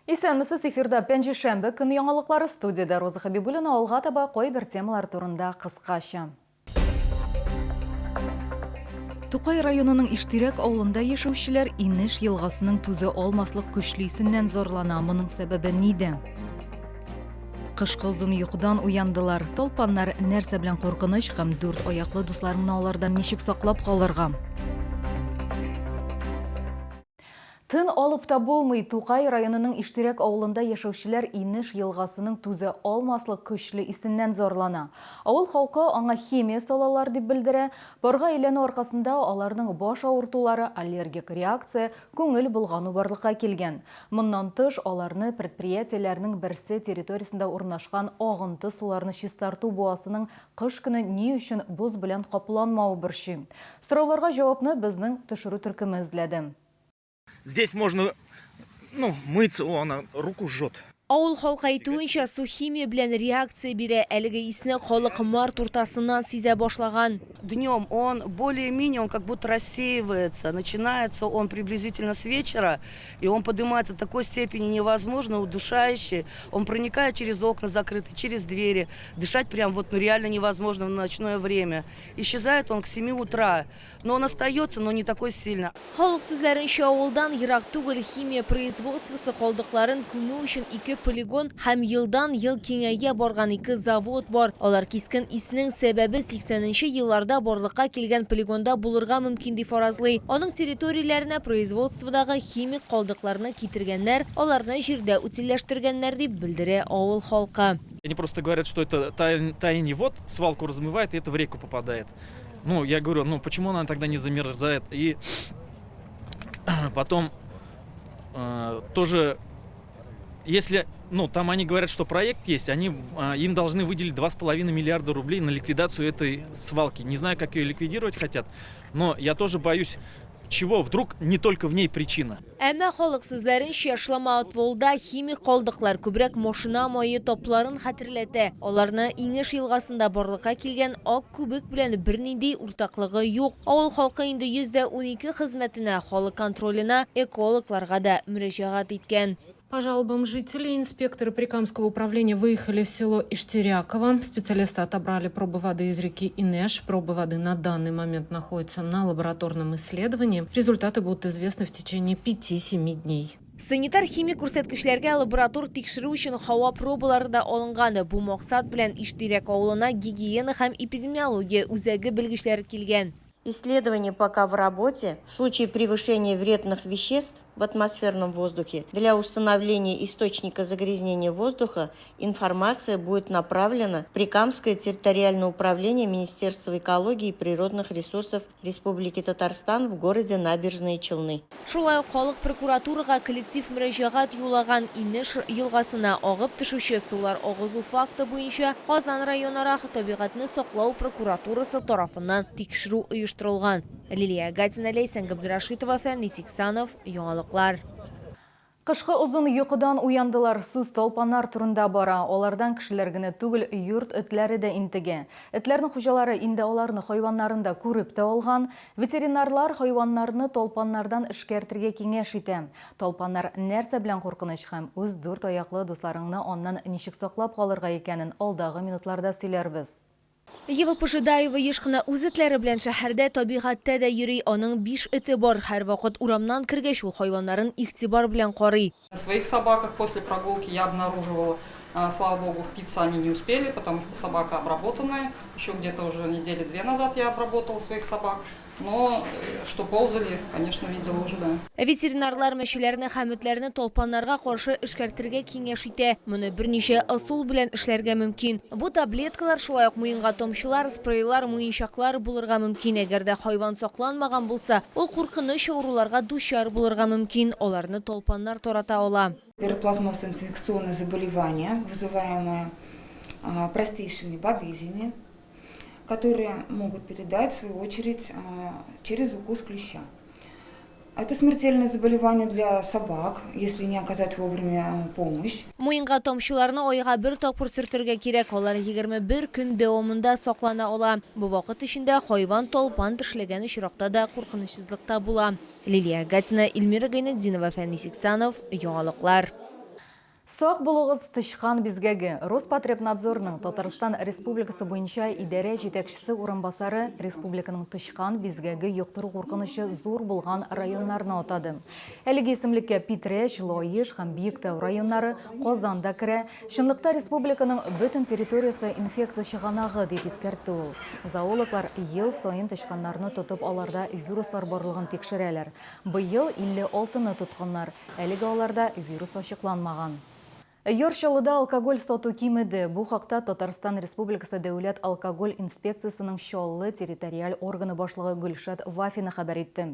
Исәнмесез, эфирда пәнжешәмбе күн яңалыклары студияда Роза Хабибуллина алга таба кой бер темалар турында кыскача. Тукай районының Иштирәк авылында яшәүчеләр Инеш елгасының түзе алмаслык көчле исеннән зорлана. Моның сәбәбе нидә? Кышкы озын йокыдан уяндылар. Толпаннар нәрсә белән куркыныч һәм дүрт аяклы дусларны алардан ничек саклап калырга? Тын алып та булмый, Тукай районының Иштирәк авылында яшәүчеләр Инеш елгасының түзе алмаслык көчле исеннән зорлана. Авыл халкы аңа химия салалар дип белдерә. Барга әйләнү аркасында аларның баш авыртулары, аллергик реакция, күңел булгану барлыкка килгән. Моннан тыш аларны предприятиеләрнең берсе территориясендә урнашкан агынты суларны чистарту буасының кыш көне ни өчен боз белән капланмау борчый. Сорауларга җавапны безнең төшерү төркеме эзләде. Здесь можно, мыться, она руку жжет. Авыл халкы әйтүенчә, су химия белән реакция бирә, әлеге исне халык март уртасыннан сизә башлаган. Днем он более-менее, он как будто рассеивается. Начинается он приблизительно с вечера, и он поднимается до такой степени невозможно, удушающий. Он проникает через окна закрытые, через двери. Дышать прям реально невозможно в ночное время. Исчезает он к 7 утра. Но он остается, но не такой сильно. Халык сүзләренчә, авылдан ерак түгел химия производствосы калдыкларын күмү өчен 2 полигон һәм елдан ел киңәя барган 2 завод бар. Алар кискен исенең сәбәбе 80нче елларда барлыкка килгән полигонда булырга мөмкин дип фаразлый. Аның территорияләренә производстводагы химик калдыкларны китергәннәр, аларны җирдә утилләштергәннәр дип белдерә авыл халкы. Они просто говорят, что это таяние вод, свалку размывает и это в реку попадает. Я говорю, почему она тогда не замерзает? И потом тоже, если, там они говорят, что проект есть, им должны выделить 2,5 миллиарда рублей на ликвидацию этой свалки. Не знаю, как ее ликвидировать хотят, но я тоже боюсь, чего вдруг не только в ней причина. Әмма халык сүзләренчә, Шламаутволда химик калдыклар күбрәк машина мае топларын хәтерләтә. Аларны Инеш елгасында барлыкка килгән ак күбек белән бернинди уртаклыгы юк. Авыл халкы инде 112 хезмәтенә, халык контролена, экологларга да мөрәҗәгать иткән. По жалобам жителей инспекторы Прикамского управления выехали в село Иштиряково. Специалисты отобрали пробы воды из реки Инеш. Пробы воды на данный момент находятся на лабораторном исследовании. Результаты будут известны в течение 5-7 дней. Санитар-химик күрсәткечләргә лаборатор тикшерү өчен һава пробалары да алынган. Бу максат белән Иштирәк авылына гигиена һәм эпидемиология үзәге белгечләре килгән. Исследование пока в работе. В случае превышения вредных веществ в атмосферном воздухе для установления источника загрязнения воздуха информация будет направлена в Прикамское территориальное управление Министерства экологии и природных ресурсов Республики Татарстан в городе Набережные Челны. Шулай ук халык прокуратурага коллектив мөрәҗәгать юллаган. Инеш елгасына агып төшүче сулар агызу факты буенча Казан районара табигатьне саклау прокуратурасы тарафыннан тикшерү оештырылган. Лилия Гатина, Лейсан Габдрашитова, Фәнни Сиксанов, яңалыклар. Кышкы озын йокыдан уяндылар, сүз толпаннар турында бара. Алардан кешеләр генә түгел, йорт этләре дә интегә. Этләрнең хуҗалары инде аларны хайваннарында күреп тә алган. Ветеринарлар хайваннарны толпаннардан эшкәртергә киңәш итә. Толпаннар нәрсә белән куркыныч һәм үз дүрт аяклы дусларыңны аннан ничек саклап калырга икәнен алдагы минутларда сөйләрбез. Ева Пожидаева еш кына үз этләре белән шәһәрдә табигатьтә дә йөри. Аның 5 эте бар. Һәр вакыт урамнан кергәч ул хайваннарын игътибар белән карый. На своих собаках после прогулки я обнаруживала, слава богу, впиться они не успели, потому что собака обработанная. Еще где-то уже недели 2 назад я обработала своих собак. Но что ползали, конечно, видела уже, да. Ветеринарлар мәшәләрне һәм этләрне толпаннарга каршы эшкәртергә киңәш итә. Моны берничә ысул белән эшләргә мөмкин. Бу таблеткалар, шулай ук муенга тамчылар, спрейлар, муенчаклар булырга мөмкин. Әгәр дә хайван сакланмаган булса, ул куркыныч авыруларга дучар булырга мөмкин. Аларны толпаннар тарата ала. Пироплазмозное инфекционное заболевание, вызываемое простейшими бадызями, которые могут передать, в свою очередь, через укус клеща. Это смертельное заболевание для собак, если не оказать вовремя помощь. Муенга тамчыларны айга бер тапкыр сөртергә кирәк. Алар 21 көн дәвамында саклана ала. Бу вакыт эчендә хайван толпан тешләгән очракта да куркынычсызлыкта була. Лилия Гатина, Эльмира Гайнетдинова, Фәнни Сиксанов, яңалыклар. Сақ болуғыз Тышқан бізгегі. Роспотребнадзорның Татарстан Республикасы бойынша идарә жетекшісі орынбасары республиканың Тышқан бізгегі юқтыру қорқынышы зор болған районларына атады. Әліге есімлікке Питреш, Лойыш, һәм Биіктау районлары Қозанда кірі. Шынлықта республиканың бүтін территориясы инфекция шығанағы деп ескертті ол. Зоологлар ел сайын тышқанларны тұтып аларда вируслар барлығын текшерелер. Бұйыл 56-ны тұтқанлар. Әліге аларда вирус ашықланмаған. Йоршалыда алкоголь сату кимеді. Бұл хақта Татарстан Республикасы Дәулет алкоголь инспекциясының шоллы территориаль органы башлығы Гүлшат Вафина хабар етті.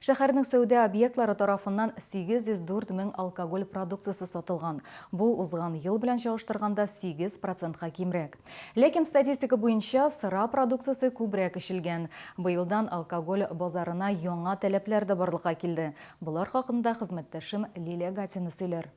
Шәһәрнең сәүдә объектлары тарафынан 804 мең алкоголь продукциясы сатылған. Бұл узган ел белән чагыштырганда 8%-ка кимрәк. Ләкин статистика буенча сыра продукциясы күбрәк эчелгән. Быелдан алкоголь базарына яңа таләпләр дә барлыкка килде. Булар хакында хезмәттәшем Лилия Гатина сөйләр.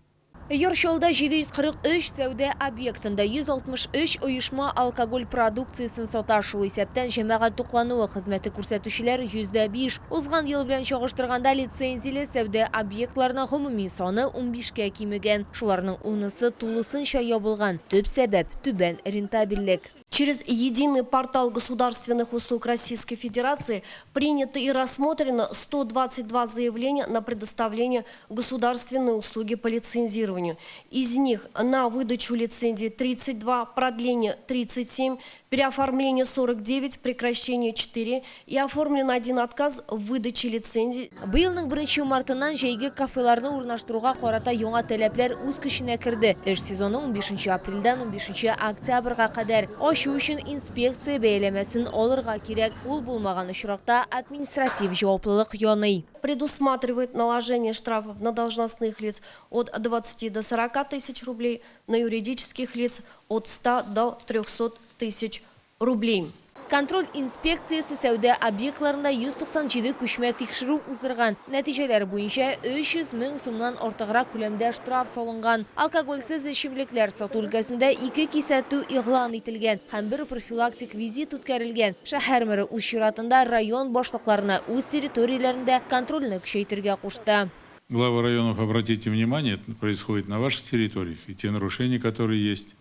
Йоршалда 743 сәүдә объектында 163 оешма алкоголь продукциясын сата. Шул исәптән җәмәгать туклануы хезмәте күрсәтүчеләр 105. Узган ел белән чагыштырганда лицензияле сәүдә объектларының гомуми саны 15-кә кимегән. Шуларның 10-сы тулысынча ябылган. Төп сәбәп түбән рентабельлек. Через единый портал государственных услуг Российской Федерации принято и рассмотрено 122 заявления на предоставление государственной услуги по лицензированию. Из них на выдачу лицензии 32, продление 37, переоформление 49, прекращение 4 и оформлен один отказ в выдаче лицензии. Быелның 1 мартыннан җәйге кафеларны урнаштыруга карата яңа таләпләр үз көченә керде. Эш сезоны 15 апрельдән 15 октябрьгә кадәр. Ашу өчен инспекция бәяләмәсен алырга кирәк. Ул булмаган очракта административ җаваплылык яный. Предусматривает наложение штрафов на должностных лиц от 20 до 40 тысяч рублей, на юридических лиц от 100 до 300 тысяч рублей. Контроль инспекциясы сәүдә объектларында 197 күчмә тикшерү уздырган. Нәтиҗәләр буенча 300 мең сумнан артыграк күләмдә штраф салынган. Алкогольсез эчемлекләр сату өлкәсендә 2 кисәтү игълан ителгән һәм 1 профилактик визит үткәрелгән. Шәһәр мэры үз чиратында район башлыкларына үз территорияләрендә контрольне көчәйтергә кушты. Главы районов, обратите внимание, это происходит на ваших территориях. И те нарушения, которые есть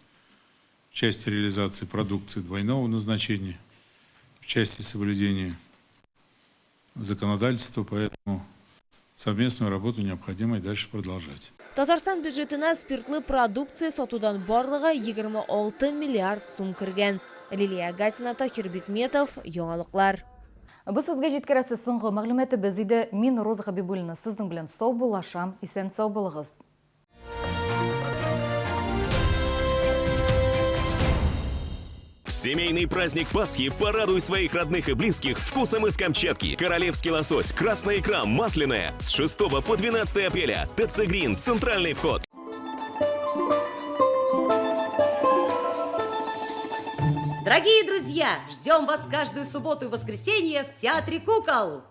в части реализации продукции двойного назначения, в части соблюдения законодательства, поэтому совместную работу необходимо и дальше продолжать. Татарстан бюджетына спиртлы продукция сатудан барлыгы 26 миллиард сум кергән. Лилия Гатина, Тахир Бикметов, яңалыклар. Біз сізге жеткерәсіз соңғы мәгълүматы біз иде. Мин Роза Хабибуллина сіздің белән сау булашам, исән сау булыгыз. В семейный праздник Пасхи порадуй своих родных и близких вкусом из Камчатки. Королевский лосось, красная икра, масляная. С 6 по 12 апреля. ТЦ Грин, центральный вход. Дорогие друзья, ждем вас каждую субботу и воскресенье в Театре кукол.